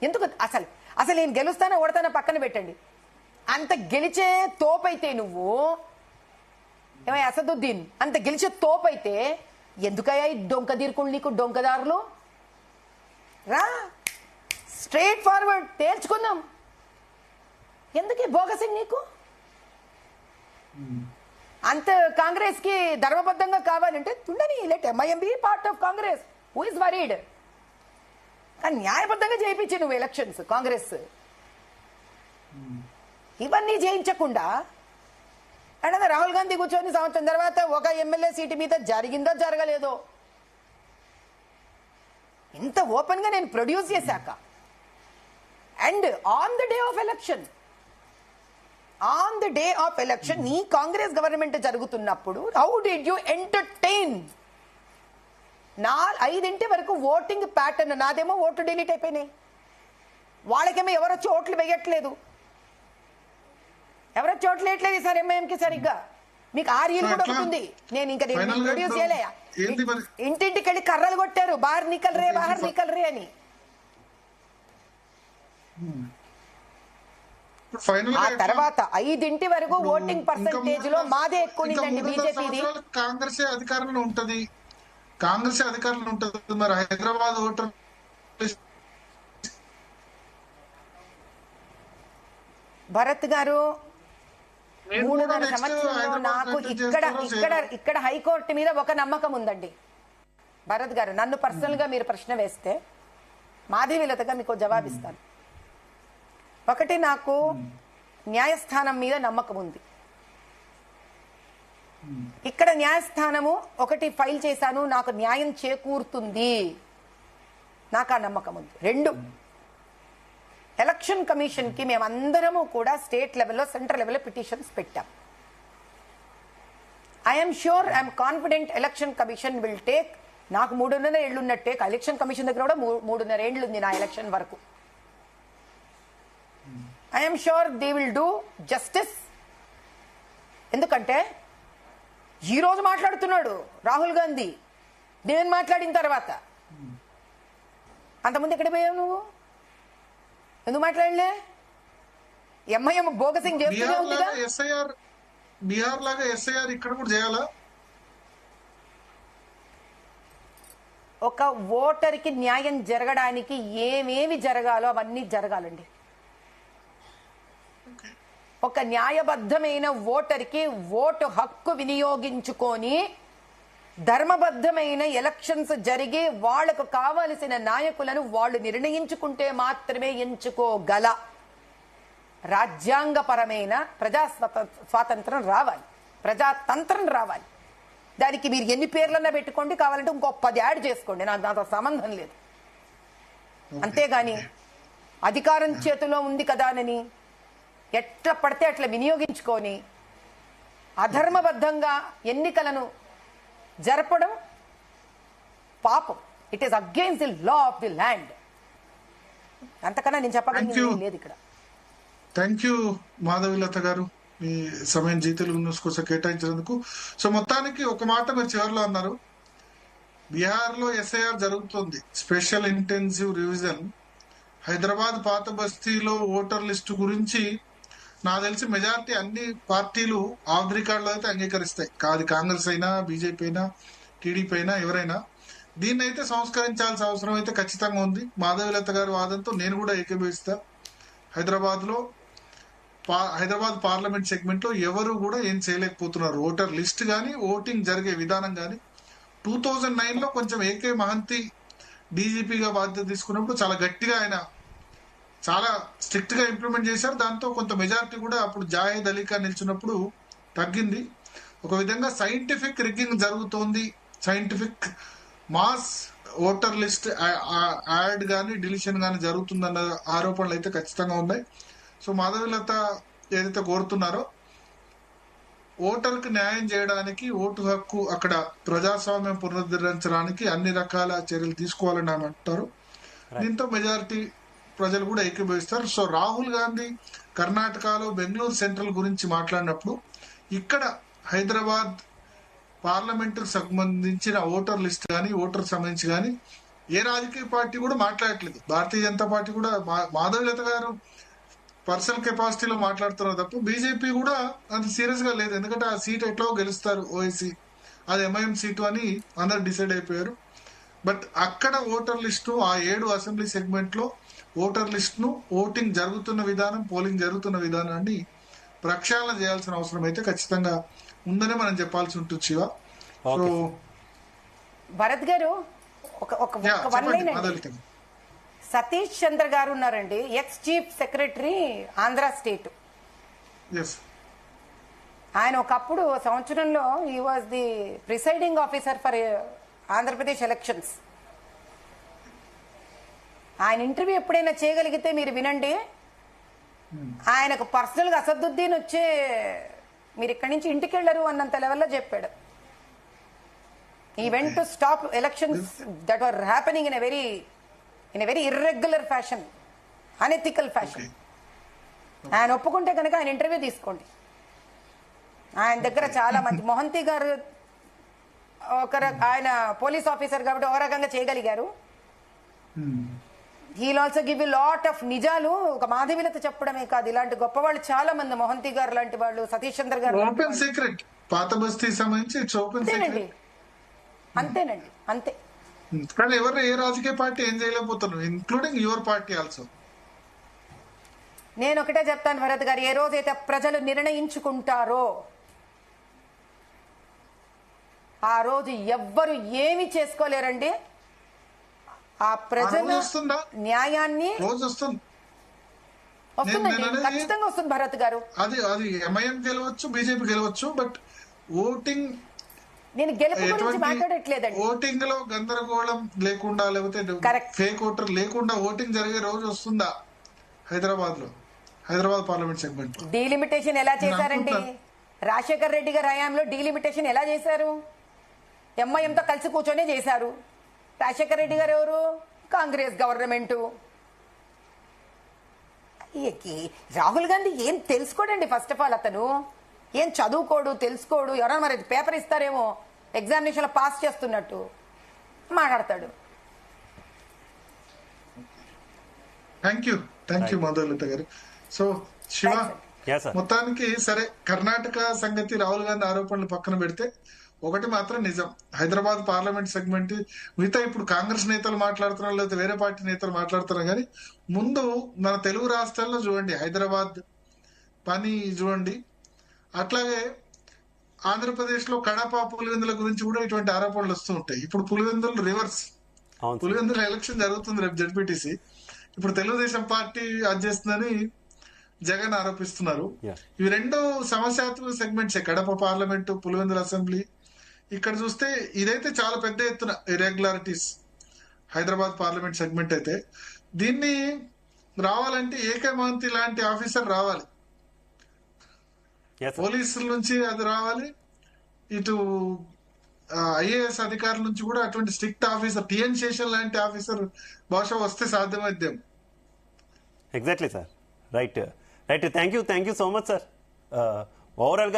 ఎందుకు అసలు అసలు నేను గెలుస్తానా ఓడతానా పక్కన పెట్టండి. అంత గెలిచే తోపైతే నువ్వు ఏమై అసదుద్దీన్ అంత గెలిచే తోపైతే ఎందుకయ్యా ఈ డొంక తీరుకుని నీకు డొంకదారులు? రా స్ట్రైట్ ఫార్వర్డ్ తేల్చుకుందాం. ఎందుకు బోగసింగ్ నీకు? అంత కాంగ్రెస్ కి ధర్మబద్ధంగా కావాలంటే ఉండని, let MIM be part of Congress. Who is worried? కానీ న్యాయబద్ధంగా చేయించి నువ్వు ఎలక్షన్స్ కాంగ్రెస్ ఇవన్నీ చేయించకుండా అంటే రాహుల్ గాంధీ కూర్చొని సంవత్సరం తర్వాత ఒక ఎమ్మెల్యే సీటు మీద జరిగిందో జరగలేదో ఇంత ఓపెన్ గా నేను ప్రొడ్యూస్ చేశాక and on the day of election నీ కాంగ్రెస్ గవర్నమెంట్ జరుగుతున్నప్పుడు హౌ డిడ్ యూ ఎంటర్టైన్? 5 వరకు ఓటింగ్ ప్యాటర్న్ నాదేమో ఓట్లు డిలీట్ అయిపోయినాయి, వాళ్ళకేమో ఎవరొచ్చి ఓట్లు వేయట్లేదు, ఎవరొచ్చి ఓట్లు వేయట్లేదు ఈసారి ఎంఐఎంకి సరిగ్గా. మీకు ఆర్ఈలు కూడా ఉంటుంది, నేను ఇంకా ప్రొడ్యూస్ చేయలే. ఇంటింటికి వెళ్ళి కర్రలు కొట్టారు, బాహర్ నికల్ రే అని. ఆ తర్వాత 5 వరకు ఓటింగ్ పర్సెంటేజ్ లో మాదే ఎక్కువ బీజేపీది. కాంగ్రెస్ అధికారంలో ఉంటది, మరి హైదరాబాద్ ఓటర్ భరత్ గారు 3.5 సంవత్సరంలో నాకు ఇక్కడ హైకోర్టు మీద ఒక నమ్మకం ఉందండి. భరత్ గారు నన్ను పర్సనల్ గా మీరు ప్రశ్న వేస్తే మాధవీలతగా మీకు జవాబిస్తాను. ఒకటి, నాకు న్యాయస్థానం మీద నమ్మకం ఉంది. ఇక్కడ న్యాయస్థానము ఒకటి ఫైల్ చేశాను, నాకు న్యాయం చేకూరుతుంది, నాకు ఆ నమ్మకం ఉంది. 2, ఎలక్షన్ కమిషన్ కి మేమందరము కూడా స్టేట్ లెవెల్లో సెంట్రల్ లెవెల్లో పిటిషన్స్ పెట్టాం. I'm sure, I'm confident election commission will take, నాకు 3.5 ఏళ్ళు ఉన్నట్టే ఎలక్షన్ కమిషన్ దగ్గర కూడా 3.5 ఏళ్ళు ఉంది నా ఎలక్షన్ వరకు. I'm sure they will do justice. ఎందుకంటే ఈ రోజు మాట్లాడుతున్నాడు రాహుల్ గాంధీ, నేను మాట్లాడిన తర్వాత. అంతకుముందు ఎక్కడ పోయావు నువ్వు? ఎందుకు మాట్లాడలే? ఎంఐఎం బోగసింగ్ చేస్తూనే ఉందిగా. బీహార్ లాగా ఎస్ఐఆర్ ఇక్కడ కూడా చేయాలా? ఒక ఓటర్కి న్యాయం జరగడానికి ఏమేమి జరగాలో అవన్నీ జరగాలండి. ఒక న్యాయబద్ధమైన ఓటర్కి ఓటు హక్కు వినియోగించుకొని ధర్మబద్ధమైన ఎలక్షన్స్ జరిగి వాళ్లకు కావలసిన నాయకులను వాళ్ళు నిర్ణయించుకుంటే మాత్రమే ఎంచుకోగల రాజ్యాంగపరమైన స్వాతంత్రం రావాలి, ప్రజాతంత్రం రావాలి. దానికి మీరు ఎన్ని పేర్లన్నా పెట్టుకోండి, కావాలంటే ఇంకో 10 యాడ్ చేసుకోండి, నాకు దాంతో సంబంధం లేదు. అంతేగాని అధికారం చేతిలో ఉంది కదానని ఎట్లా పడితే అట్లా వినియోగించుకొని అధర్మబద్ధంగా ఎన్నికలను జరపడం పాపం. It is against the law of the land. అంతకన్నా నేను చెప్పగలిగింది లేదు ఇక్కడ. థ్యాంక్ యూ మాధవీలత గారు, మీ సమయం జీ తెలుగు న్యూస్ కోసం కేటాయించినందుకు. సో మొత్తానికి ఒక మాట మీరు చివరిలో అన్నారు, బీహార్ లో ఎస్ఐఆర్ జరుగుతుంది, స్పెషల్ ఇంటెన్సివ్ రివిజన్. హైదరాబాద్ పాత బస్తీలో ఓటర్ లిస్టు గురించి నాకు తెలిసి మెజారిటీ అన్ని పార్టీలు ఆఫ్ ది రికార్డ్ లో అయితే అంగీకరిస్తాయి. కాదు కాంగ్రెస్ అయినా, బీజేపీ అయినా, టీడీపీ అయినా, ఎవరైనా దీన్ని అయితే సంస్కరించాల్సిన అవసరం అయితే ఖచ్చితంగా ఉంది. మాధవీలత గారి వాదంతో నేను కూడా ఏకీభవిస్తా. హైదరాబాద్ పార్లమెంట్ సెగ్మెంట్ లో ఎవరు కూడా ఏం చేయలేకపోతున్నారు. ఓటర్ లిస్ట్ గానీ, ఓటింగ్ జరిగే విధానం గానీ. 2009 లో కొంచెం ఏకే మహంతి డీజీపీగా బాధ్యత తీసుకున్నప్పుడు చాలా గట్టిగా ఆయన చాలా స్ట్రిక్ట్ గా ఇంప్లిమెంట్ చేశారు. దాంతో కొంత మెజారిటీ కూడా అప్పుడు జాహీద్ అలీ ఖాన్ నిలిచినప్పుడు తగ్గింది. ఒక విధంగా సైంటిఫిక్ రిగ్గింగ్ జరుగుతోంది, scientific mass voter list add గానీ డిలీషన్ గానీ జరుగుతుందన్న ఆరోపణలు అయితే ఖచ్చితంగా ఉన్నాయి. సో మాధవీలత ఏదైతే కోరుతున్నారో ఓటర్కి న్యాయం చేయడానికి, ఓటు హక్కు అక్కడ ప్రజాస్వామ్యం పునరుద్ధరించడానికి అన్ని రకాల చర్యలు తీసుకోవాలని ఆమె అంటారు. దీంతో మెజారిటీ ప్రజలు కూడా ఏకీభవిస్తారు. సో రాహుల్ గాంధీ కర్ణాటకలో బెంగళూరు సెంట్రల్ గురించి మాట్లాడినప్పుడు ఇక్కడ హైదరాబాద్ పార్లమెంట్ సంబంధించిన ఓటర్ లిస్ట్ కానీ, ఓటర్ సంబంధించి కానీ ఏ రాజకీయ పార్టీ కూడా మాట్లాడట్లేదు. భారతీయ జనతా పార్టీ కూడా మాధవీలత గారు పర్సనల్ కెపాసిటీలో మాట్లాడుతున్నారు తప్ప బీజేపీ కూడా అంత సీరియస్ గా లేదు. ఎందుకంటే ఆ సీట్ ఎట్లో గెలుస్తారు, ఓఐసీ అది ఎంఐఎం సీటు అని అందరు డిసైడ్ అయిపోయారు. బట్ అక్కడ ఓటర్ లిస్టు ఆ 7 అసెంబ్లీ సెగ్మెంట్ లో ఓటర్ లిస్ట్ ను ఓటింగ్ జరుగుతున్న విధానం, పోలింగ్ జరుగుతున్న విధానాన్ని ప్రక్షాళన చేయాల్సిన అవసరం అయితే ఖచ్చితంగా ఉందనే మనం చెప్పాల్సి ఉంటుంది శివ. సో భరత్ గారు ఒక వన్ లైన్ అండి. మాధవీలత సతీష్ చంద్ర గారు ఉన్నారండి, ex chief secretary Andhra state. Yes ఆయన ఒకప్పుడు సంవత్సరంలో he was the presiding officer for Andhra Pradesh elections. ఆయన ఇంటర్వ్యూ ఎప్పుడైనా చేయగలిగితే మీరు వినండి. ఆయనకు పర్సనల్ గా అసదుద్దీన్ వచ్చే మీరు ఇక్కడి నుంచి ఇంటికి వెళ్ళరు అన్నంత లెవెల్లో చెప్పాడు. He went to stop elections that are happening in a very irregular fashion, unethical fashion. ఆయన ఒప్పుకుంటే కనుక ఆయన ఇంటర్వ్యూ తీసుకోండి. ఆయన దగ్గర చాలా మంది మొహంతి గారు ఆయన పోలీస్ ఆఫీసర్ కాబట్టి ఒక రకంగా చేయగలిగారు. He'll also give you lot of నిజాలు. ఒక మాధవీలత చెప్పడమే కాదు, ఇలాంటి గొప్ప వాళ్ళు చాలా మంది, మొహంతి గారు లాంటి వాళ్ళు, సతీష్ చంద్ర గారు ఓపెన్ సీక్రెట్ పాత బస్తీ సంబంధించి ఇట్స్ ఓపెన్ అంతేనండి. సీక్రెట్. అంతేనండి, అంతే. కానీ ఎవరు ఏ రాజకీయ పార్టీ ఏం చేయలేకపోతున్నారు, ఇన్క్లూడింగ్ యువర్ పార్టీ ఆల్సో. నేను ఒకటే చెప్తాను భరత్ గారు, ఏ రోజైతే ప్రజలు నిర్ణయించుకుంటారో ఆ రోజు ఎవ్వరు ఏమి చేసుకోలేరండి. ఆ ప్రజల వస్తుందా? న్యాయాన్ని రోజు వస్తుంది, వస్తుందండి, నేను ఖచ్చితంగా వస్తుంది భరత్ గారు. అది ఎంఐఎం గెలవచ్చు, బీజేపీ గెలవచ్చు, బట్ ఓటింగ్ నేను గెలుపు గురించి మాట్లాడట్లేదండి. ఓటింగ్ లో గందరగోళం లేకుండా, లేకపోతే Correct. ఫేక్ ఓటర్ లేకుండా ఓటింగ్ జరిగే రోజు వస్తుందా? హైదరాబాద్ పార్లమెంట్ సెగ్మెంట్ లో డీలిమిటేషన్ ఎలా చేశారండి? అనుకుంటున్నాను. రాజశేఖర్ రెడ్డి గారి హయాంలో డీలిమిటేషన్ ఎలా చేశారు? ఎంఐఎంతో కలిసి కూర్చొనే చేశారు. రాజశేఖర రెడ్డి గారు ఎవరు? కాంగ్రెస్ గవర్నమెంట్. రాహుల్ గాంధీ ఏం తెలుసుకోడండి. ఫస్ట్ ఆఫ్ ఆల్ అతను ఏం చదువుకోడు, తెలుసుకోడు. ఎవరైనా మరి పేపర్ ఇస్తారేమో ఎగ్జామినేషన్ లో పాస్ చేస్తున్నట్టు మాట్లాడతాడు. థ్యాంక్ యూ మాధవలత గారు. సో శివ, మొత్తానికి సరే, కర్ణాటక సంగతి, రాహుల్ గాంధీ ఆరోపణలు పక్కన పెడితే ఒకటి మాత్రం నిజం, హైదరాబాద్ పార్లమెంట్ సెగ్మెంట్ మిగతా ఇప్పుడు కాంగ్రెస్ నేతలు మాట్లాడుతున్నారు, లేకపోతే వేరే పార్టీ నేతలు మాట్లాడుతున్నారు, కానీ ముందు మన తెలుగు రాష్ట్రాల్లో చూడండి, హైదరాబాద్ పని చూడండి. అట్లాగే ఆంధ్రప్రదేశ్ లో కడప, పులివెందుల గురించి కూడా ఇటువంటి ఆరోపణలు వస్తూ ఉంటాయి. ఇప్పుడు పులివెందులు రివర్స్, పులివెందుల ఎలక్షన్ జరుగుతుంది రేపు జడ్పీటీసీ. ఇప్పుడు తెలుగుదేశం పార్టీ అది చేస్తుందని జగన్ ఆరోపిస్తున్నారు. ఇవి రెండు సమస్యాత్మక సెగ్మెంట్సే, కడప పార్లమెంటు, పులివెందుల అసెంబ్లీ. ఇక్కడ చూస్తే ఇదైతే చాలా పెద్ద ఎత్తున ఇర్రెగ్యులారిటీస్ హైదరాబాద్ పార్లమెంట్ సెగ్మెంట్ అయితే. దీన్ని రావాలంటే ఏకే మహంతి లాంటి ఆఫీసర్ రావాలి, పోలీసుల నుంచి అది రావాలి, ఇటు ఐఏఎస్ అధికారుల నుంచి కూడా అటువంటి స్ట్రిక్ట్ ఆఫీసర్, టిఎన్ శేషన్ లాంటి ఆఫీసర్ బహుశా వస్తే సాధ్యమైద్దాం. Exactly sir, right. Thank you so much sir. Overall గా